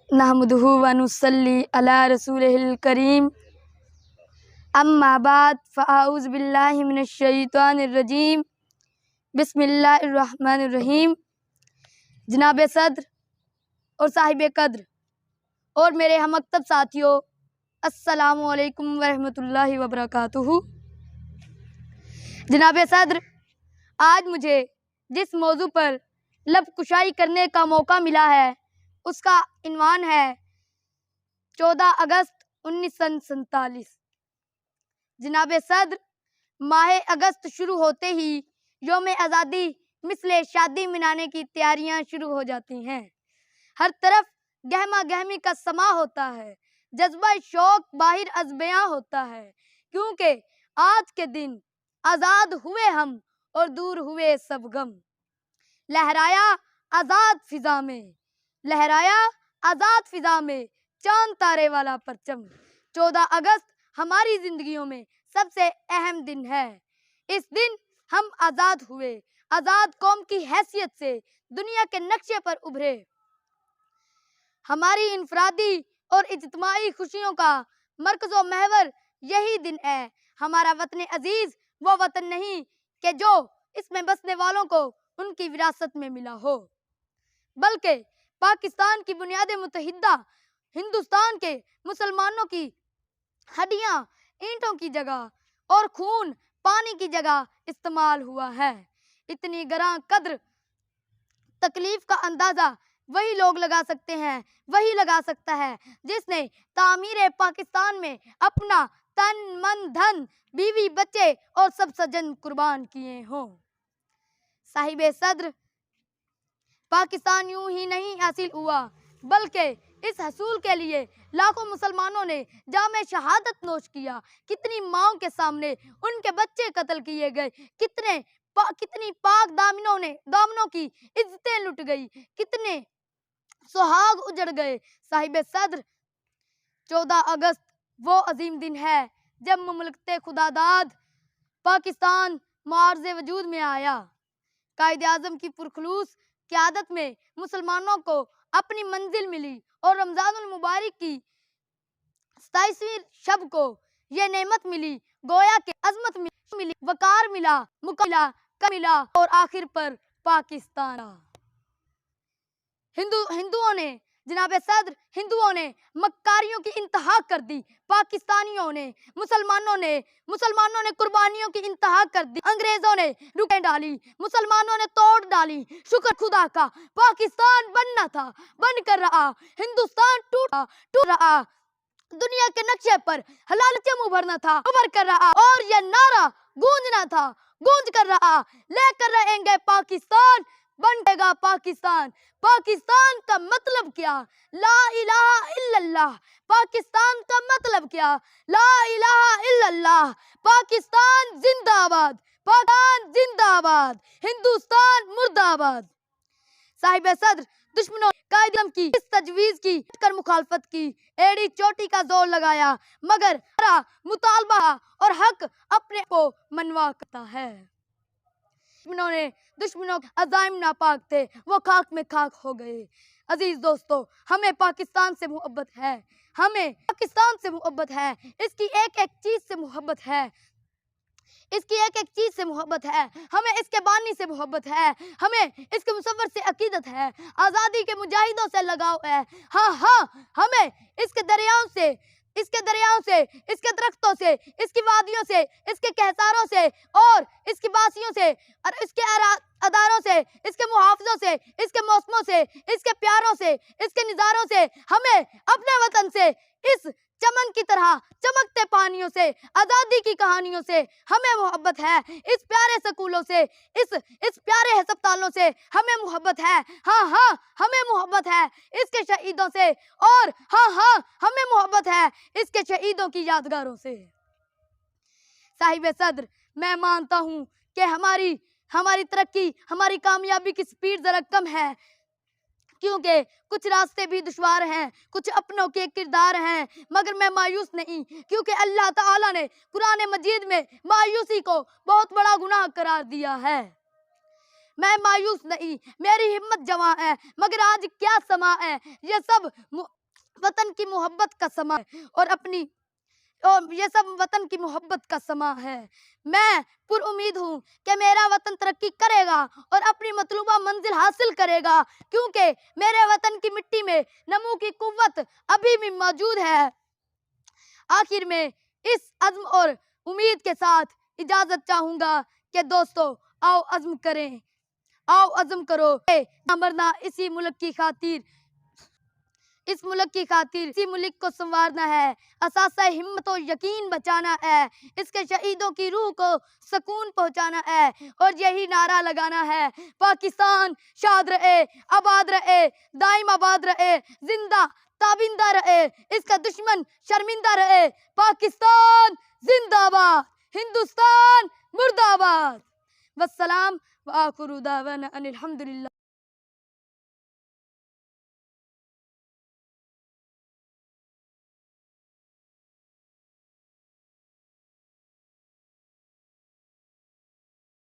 نحمدہ و نصلی علی رسولہ الکریم اما بعد فاعوذ باللہ من الشیطان الرجیم بسم اللہ الرحمن الرحیم۔ جناب صدر اور صاحب قدر اور میرے ہم مکتب ساتھیوں، السلام علیکم ورحمۃ اللہ وبرکاتہ۔ جناب صدر، آج مجھے جس موضوع پر لب کشائی کرنے کا موقع ملا ہے اس کا عنوان ہے 14 اگست 1947۔ جناب صدر، ماہ اگست شروع ہوتے ہی یوم آزادی مثل شادی منانے کی تیاریاں شروع ہو جاتی ہیں۔ ہر طرف گہما گہمی کا سما ہوتا ہے، جذبہ شوق باہر از بیاں ہوتا ہے، کیونکہ آج کے دن آزاد ہوئے ہم اور دور ہوئے سب غم۔ لہرایا آزاد فضا میں، لہرایا آزاد فضا میں چاند تارے والا پرچم۔ 14 اگست ہماری زندگیوں میں سب سے اہم دن ہے۔ اس دن ہم آزاد ہوئے، آزاد قوم کی حیثیت سے دنیا کے نقشے پر ابھرے۔ ہماری انفرادی اور اجتماعی خوشیوں کا مرکز و محور یہی دن ہے۔ ہمارا وطن عزیز وہ وطن نہیں کہ جو اس میں بسنے والوں کو ان کی وراثت میں ملا ہو، بلکہ پاکستان کی بنیاد متحدہ ہندوستان کے مسلمانوں کی ہڈیاں اینٹوں کی جگہ اور خون پانی کی جگہ استعمال ہوا ہے۔ اتنی گراں قدر تکلیف کا اندازہ وہی لوگ لگا سکتے ہیں، وہی لگا سکتا ہے جس نے تعمیر پاکستان میں اپنا تن من دھن، بیوی بچے اور سب سجن قربان کیے ہوں۔ صاحب صدر، پاکستان یوں ہی نہیں حاصل ہوا، بلکہ اس حصول کے لیے لاکھوں مسلمانوں نے جام شہادت نوش کیا۔ کتنی ماؤں کے سامنے ان کے بچے قتل کیے گئے، کتنی پاک دامنوں کی عزتیں لٹ گئی، کتنے سہاگ اجڑ گئے۔ صاحب صدر، 14 اگست وہ عظیم دن ہے جب مملکت خداداد پاکستان معارض وجود میں آیا۔ قائد اعظم کی پرخلوص قیادت میں مسلمانوں کو اپنی منزل ملی اور رمضان المبارک کی 27ویں شب کو یہ نعمت ملی، گویا کہ عظمت ملی، وقار ملا، ملا اور آخر پر پاکستان۔ ہندوؤں نے، جناب صدر، ہندوؤں نے مکاریوں کی انتہا کر دی، پاکستانیوں نے، مسلمانوں نے قربانیوں کی انتہا کر دی، انگریزوں نے رکیں ڈالی، مسلمانوں نے توڑ ڈالی۔ شکر خدا کا، پاکستان بننا تھا، بن کر رہا، ہندوستان ٹوٹ رہا، دنیا کے نقشے پر حلال چم ابھرنا تھا، ابھر کر رہا، اور یہ نعرہ گونجنا تھا، گونج کر رہا، لے کر رہیں گے پاکستان، بنے گا پاکستان۔ پاکستان کا مطلب کیا؟ لا الہ الا اللہ۔ پاکستان کا مطلب کیا؟ لا الہ الا اللہ۔ پاکستان زندہ آباد، پاکستان زندہ آباد، ہندوستان مردہ آباد۔ صاحب صدر، دشمنوں نے قائد اعظم کی اس تجویز کی کر مخالفت کی، ایڑی چوٹی کا زور لگایا، مگر مطالبہ اور حق اپنے کو منوا کرتا ہے۔ دشمنوں کے عزائم ناپاک تھے، وہ خاک میں خاک ہو گئے۔ عزیز دوستو، ہمیں پاکستان سے محبت ہے، ہمیں پاکستان سے محبت ہے، اس کی ایک ایک چیز سے محبت ہے، اس کی ایک ایک چیز سے محبت ہے، ہمیں اس کے بانی سے محبت ہے، ہمیں اس کے مصور سے عقیدت ہے، آزادی کے مجاہدوں سے لگاؤ ہے۔ ہاں، ہمیں اس کے دریاؤں سے، اس کے درختوں سے، اس کی وادیوں سے، اس کے کہساروں سے اور اس کی باسیوں سے اور اس کے اداروں سے، اس کے محافظوں سے، اس کے موسموں سے، اس کے پیاروں سے، اس کے نظاروں سے، ہمیں اپنے وطن سے، اس چمن کی طرح چمکتے پانیوں سے، آزادی کی کہانیوں سے ہمیں محبت ہے، اس پیارے سکولوں سے، اس پیارے ہسپتالوں سے ہمیں محبت ہے۔ ہاں، ہمیں محبت ہے اس کے شہیدوں سے، اور ہاں، ہمیں محبت ہے اس کے شہیدوں کی یادگاروں سے۔ صاحب صدر، میں مانتا ہوں کہ ہماری ترقی، ہماری کامیابی کی سپیڈ ذرا کم ہے، کیونکہ کچھ راستے بھی دشوار ہیں، کچھ اپنوں کے کردار ہیں، مگر میں مایوس نہیں، کیونکہ اللہ تعالیٰ نے قرآن مجید میں مایوسی کو بہت بڑا گناہ قرار دیا ہے۔ میں مایوس نہیں، میری ہمت جواں ہے، مگر آج کیا سما ہے، یہ سب وطن کی محبت کا سما ہے اور یہ سب وطن کی محبت کا سما ہے۔ میں پر امید ہوں کہ میرا وطن ترقی کرے گا اور اپنی مطلوبہ منزل حاصل کرے گا، کیونکہ میرے وطن کی مٹی میں نمو کی قوت ابھی بھی موجود ہے۔ آخر میں اس عزم اور امید کے ساتھ اجازت چاہوں گا کہ دوستو آؤ عزم کریں، آؤ عزم کرو، مرنا اسی ملک کی خاطر، اس ملک کی خاطر، اسی ملک کو سنوارنا ہے، اثاثہ ہمت و یقین بچانا ہے، اس کے شہیدوں کی روح کو سکون پہنچانا ہے اور یہی نعرہ لگانا ہے، پاکستان شاد رہے، آباد رہے، دائم آباد رہے، زندہ تابندہ رہے، اس کا دشمن شرمندہ رہے، پاکستان زندہ باد، ہندوستان مردہ باد۔ والسلام وآخر دعوانا ان الحمدللہ۔